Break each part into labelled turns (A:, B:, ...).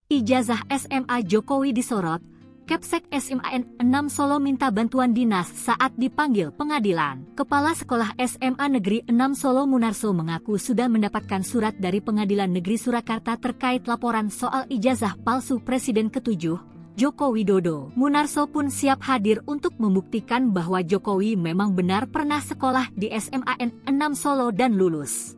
A: Ijazah SMA Jokowi disorot, Kepsek SMAN 6 Solo minta bantuan dinas saat dipanggil pengadilan. Kepala Sekolah SMA Negeri 6 Solo Munarso mengaku sudah mendapatkan surat dari Pengadilan Negeri Surakarta terkait laporan soal ijazah palsu Presiden ke-7, Joko Widodo. Munarso pun siap hadir untuk membuktikan bahwa Jokowi memang benar pernah sekolah di SMAN 6 Solo dan lulus.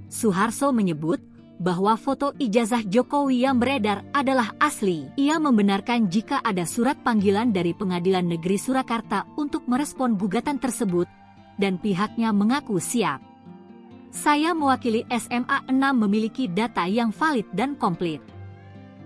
A: Suharso menyebut bahwa foto ijazah Jokowi yang beredar adalah asli. Ia membenarkan jika ada surat panggilan dari Pengadilan Negeri Surakarta untuk merespon gugatan tersebut, dan pihaknya mengaku siap. Saya mewakili SMA 6 memiliki data yang valid dan komplit.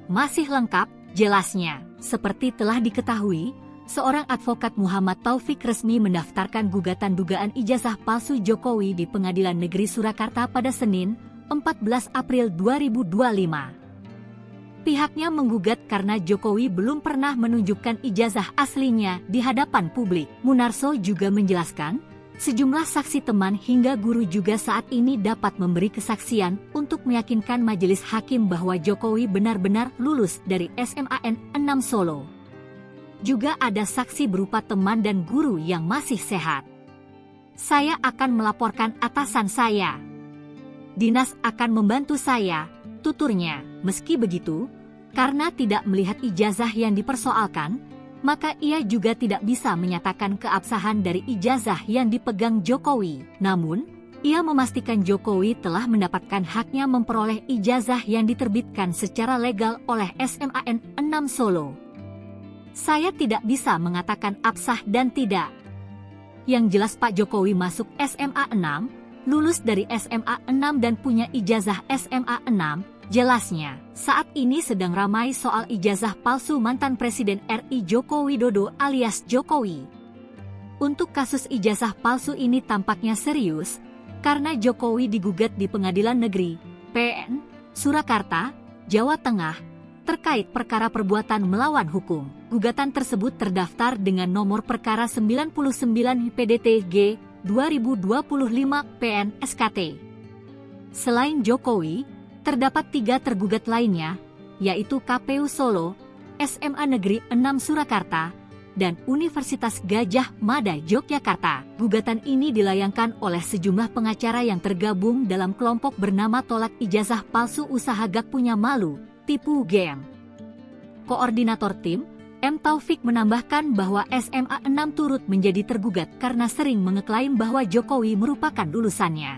A: Masih lengkap, jelasnya. Seperti telah diketahui, seorang advokat Muhammad Taufik resmi mendaftarkan gugatan dugaan ijazah palsu Jokowi di Pengadilan Negeri Surakarta pada Senin, 14 April 2025. Pihaknya menggugat karena Jokowi belum pernah menunjukkan ijazah aslinya di hadapan publik. Munarso juga menjelaskan, sejumlah saksi teman hingga guru juga saat ini dapat memberi kesaksian untuk meyakinkan majelis hakim bahwa Jokowi benar-benar lulus dari SMAN 6 Solo. Juga ada saksi berupa teman dan guru yang masih sehat. Saya akan melaporkan atasan saya. Dinas akan membantu saya, tuturnya. Meski begitu, karena tidak melihat ijazah yang dipersoalkan, maka ia juga tidak bisa menyatakan keabsahan dari ijazah yang dipegang Jokowi. Namun, ia memastikan Jokowi telah mendapatkan haknya memperoleh ijazah yang diterbitkan secara legal oleh SMAN 6 Solo. Saya tidak bisa mengatakan absah dan tidak. Yang jelas Pak Jokowi masuk SMA 6, lulus dari SMA 6 dan punya ijazah SMA 6, jelasnya. Saat ini sedang ramai soal ijazah palsu mantan Presiden RI Joko Widodo alias Jokowi. Untuk kasus ijazah palsu ini tampaknya serius, karena Jokowi digugat di Pengadilan Negeri PN Surakarta, Jawa Tengah, terkait perkara perbuatan melawan hukum. Gugatan tersebut terdaftar dengan nomor perkara 99 PDTG 2025 PN SKT. Selain Jokowi, terdapat 3 tergugat lainnya, yaitu KPU Solo, SMA Negeri 6 Surakarta, dan Universitas Gadjah Mada Yogyakarta. Gugatan ini dilayangkan oleh sejumlah pengacara yang tergabung dalam kelompok bernama Tolak Ijazah Palsu Usaha Gak Punya Malu, Tipu Game. Koordinator tim, M. Taufik menambahkan bahwa SMA 6 turut menjadi tergugat karena sering mengeklaim bahwa Jokowi merupakan lulusannya.